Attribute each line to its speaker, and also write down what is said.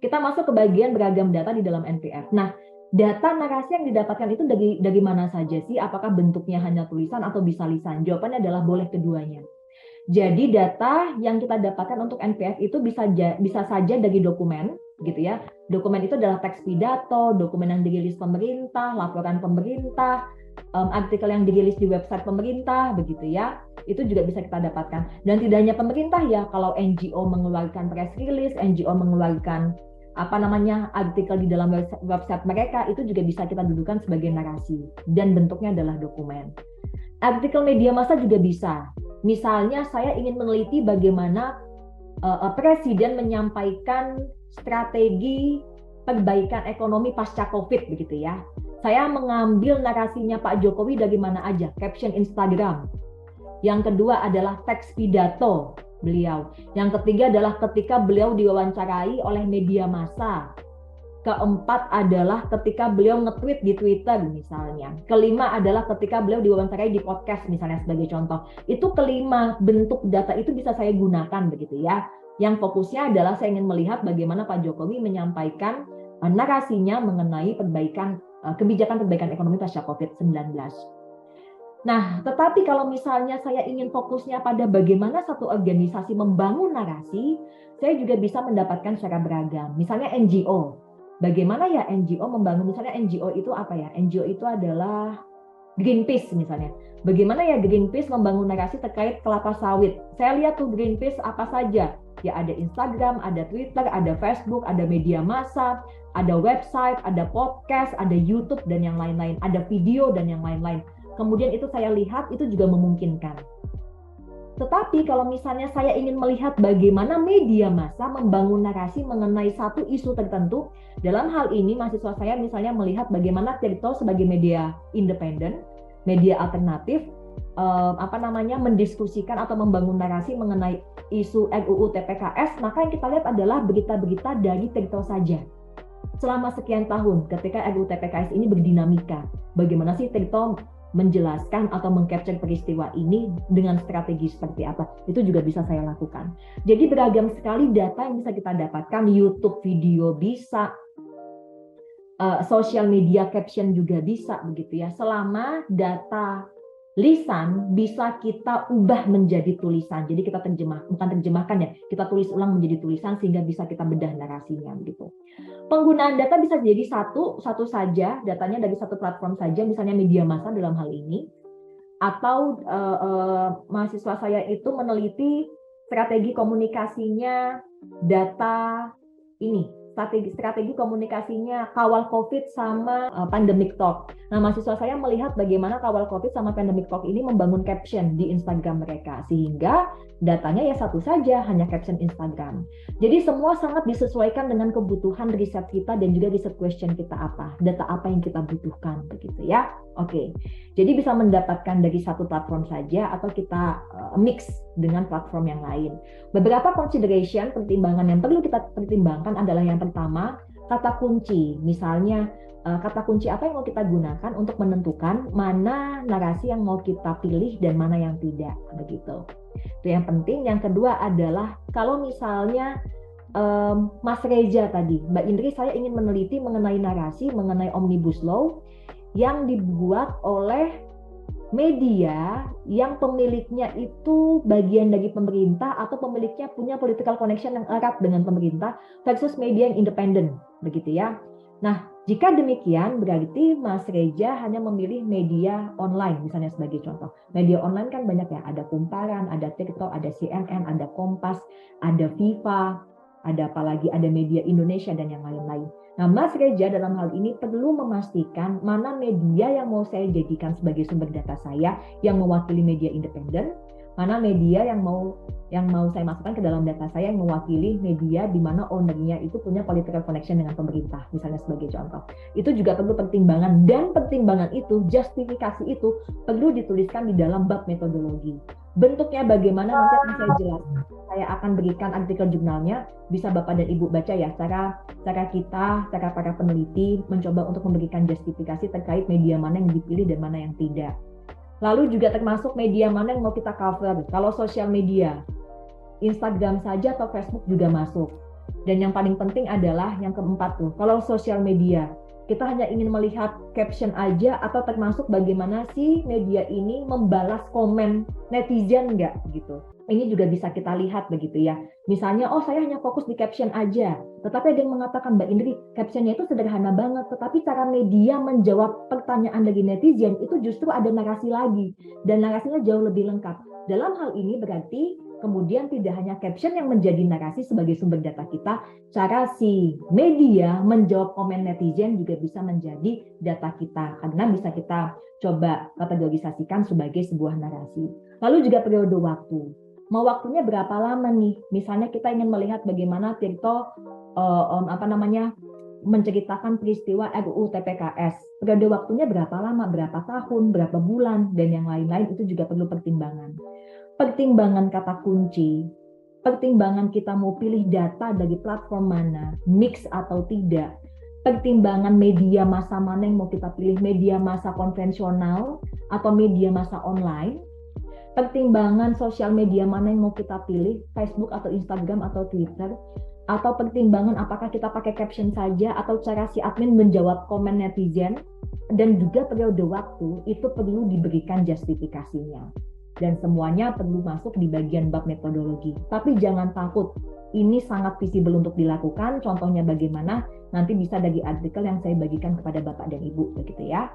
Speaker 1: Kita masuk ke bagian beragam data di dalam NPF. Nah, data narasi yang didapatkan itu dari mana saja sih? Apakah bentuknya hanya tulisan atau bisa lisan? Jawabannya adalah boleh keduanya. Jadi data yang kita dapatkan untuk NPF itu bisa saja dari dokumen, gitu ya. Dokumen itu adalah teks pidato, dokumen yang dirilis pemerintah, laporan pemerintah, artikel yang dirilis di website pemerintah, begitu ya. Itu juga bisa kita dapatkan. Dan tidak hanya pemerintah ya, kalau NGO mengeluarkan press release, NGO mengeluarkan artikel di dalam website mereka, itu juga bisa kita dudukan sebagai narasi dan bentuknya adalah dokumen. Artikel media massa juga bisa. Misalnya saya ingin meneliti bagaimana presiden menyampaikan strategi perbaikan ekonomi pasca COVID begitu ya. Saya mengambil narasinya Pak Jokowi dari mana aja, caption Instagram. Yang kedua adalah teks pidato beliau. Yang ketiga adalah ketika beliau diwawancarai oleh media massa. Keempat adalah ketika beliau nge-tweet di Twitter misalnya. Kelima adalah ketika beliau diwawancarai di podcast misalnya sebagai contoh. Itu kelima bentuk data itu bisa saya gunakan begitu ya. Yang fokusnya adalah saya ingin melihat bagaimana Pak Jokowi menyampaikan narasinya mengenai kebijakan perbaikan ekonomi pasca COVID-19. Nah, tetapi kalau misalnya saya ingin fokusnya pada bagaimana satu organisasi membangun narasi, saya juga bisa mendapatkan secara beragam. Misalnya NGO. Bagaimana ya NGO membangun, misalnya NGO itu apa ya? NGO itu adalah Greenpeace misalnya. Bagaimana ya Greenpeace membangun narasi terkait kelapa sawit? Saya lihat tuh Greenpeace apa saja. Ya ada Instagram, ada Twitter, ada Facebook, ada media massa, ada website, ada podcast, ada YouTube dan yang lain-lain. Ada video dan yang lain-lain. Kemudian itu saya lihat itu juga memungkinkan. Tetapi kalau misalnya saya ingin melihat bagaimana media massa membangun narasi mengenai satu isu tertentu, dalam hal ini mahasiswa saya misalnya melihat bagaimana Tirto sebagai media independen, media alternatif, mendiskusikan atau membangun narasi mengenai isu RUU TPKS, maka yang kita lihat adalah berita-berita dari Tirto saja. Selama sekian tahun ketika RUU TPKS ini berdinamika, bagaimana sih Tirto menjelaskan atau mengcapture peristiwa ini dengan strategi seperti apa, itu juga bisa saya lakukan. Jadi beragam sekali data yang bisa kita dapatkan, YouTube video bisa, social media caption juga bisa begitu ya, selama data lisan bisa kita ubah menjadi tulisan. Jadi kita bukan terjemahkan ya, kita tulis ulang menjadi tulisan sehingga bisa kita bedah narasinya gitu. Penggunaan data bisa jadi satu saja, datanya dari satu platform saja, misalnya media massa dalam hal ini, atau mahasiswa saya itu meneliti strategi komunikasinya data ini, strategi komunikasinya kawal COVID sama pandemic talk. Nah, mahasiswa saya melihat bagaimana kawal COVID sama pandemic talk ini membangun caption di Instagram mereka, sehingga datanya ya satu saja, hanya caption Instagram. Jadi semua sangat disesuaikan dengan kebutuhan riset kita dan juga riset question kita apa, data apa yang kita butuhkan begitu ya. Oke, jadi bisa mendapatkan dari satu platform saja atau kita mix dengan platform yang lain. Beberapa consideration, pertimbangan yang perlu kita pertimbangkan adalah yang pertama, kata kunci. Misalnya kata kunci apa yang mau kita gunakan untuk menentukan mana narasi yang mau kita pilih dan mana yang tidak begitu. Itu yang penting. Yang kedua adalah kalau misalnya Mas Reza tadi, Mbak Indri, saya ingin meneliti mengenai narasi mengenai Omnibus Law yang dibuat oleh media yang pemiliknya itu bagian dari pemerintah atau pemiliknya punya political connection yang erat dengan pemerintah versus media yang independen begitu ya. Nah, jika demikian berarti Mas Reza hanya memilih media online misalnya sebagai contoh. Media online kan banyak ya, ada Kumparan, ada Tirto, ada CNN, ada Kompas, ada Viva, ada apalagi ada media Indonesia dan yang lain-lain. Nah, Mas Reza dalam hal ini perlu memastikan mana media yang mau saya jadikan sebagai sumber data saya yang mewakili media independen, mana media yang mau saya masukkan ke dalam data saya yang mewakili media di mana ownernya itu punya political connection dengan pemerintah, misalnya sebagai contoh. Itu juga perlu pertimbangan, dan pertimbangan itu, justifikasi itu perlu dituliskan di dalam bab metodologi. Bentuknya bagaimana nanti akan saya jelaskan. Saya akan berikan artikel jurnalnya, bisa Bapak dan Ibu baca ya, cara para peneliti mencoba untuk memberikan justifikasi terkait media mana yang dipilih dan mana yang tidak. Lalu juga termasuk media mana yang mau kita cover. Kalau sosial media, Instagram saja atau Facebook juga masuk. Dan yang paling penting adalah yang keempat tuh, kalau sosial media, kita hanya ingin melihat caption aja atau termasuk bagaimana sih media ini membalas komen netizen nggak gitu. Ini juga bisa kita lihat begitu ya. Misalnya, oh saya hanya fokus di caption aja. Tetapi ada yang mengatakan, Mbak Indri, captionnya itu sederhana banget. Tetapi cara media menjawab pertanyaan dari netizen itu justru ada narasi lagi. Dan narasinya jauh lebih lengkap. Dalam hal ini berarti kemudian tidak hanya caption yang menjadi narasi sebagai sumber data kita, cara si media menjawab komen netizen juga bisa menjadi data kita. Karena bisa kita coba kategorisasikan sebagai sebuah narasi. Lalu juga periode waktu. Mau waktunya berapa lama nih? Misalnya kita ingin melihat bagaimana Tirto menceritakan peristiwa RUU TPKS. Periode waktunya berapa lama, berapa tahun, berapa bulan, dan yang lain-lain itu juga perlu pertimbangan. Pertimbangan kata kunci, pertimbangan kita mau pilih data dari platform mana, mix atau tidak, pertimbangan media massa mana yang mau kita pilih, media massa konvensional atau media massa online, pertimbangan sosial media mana yang mau kita pilih, Facebook atau Instagram atau Twitter, atau pertimbangan apakah kita pakai caption saja atau cara si admin menjawab komen netizen, dan juga periode waktu itu perlu diberikan justifikasinya. Dan semuanya perlu masuk di bagian bab metodologi. Tapi jangan takut, ini sangat visible untuk dilakukan. Contohnya bagaimana, nanti bisa dari artikel yang saya bagikan kepada Bapak dan Ibu, begitu ya.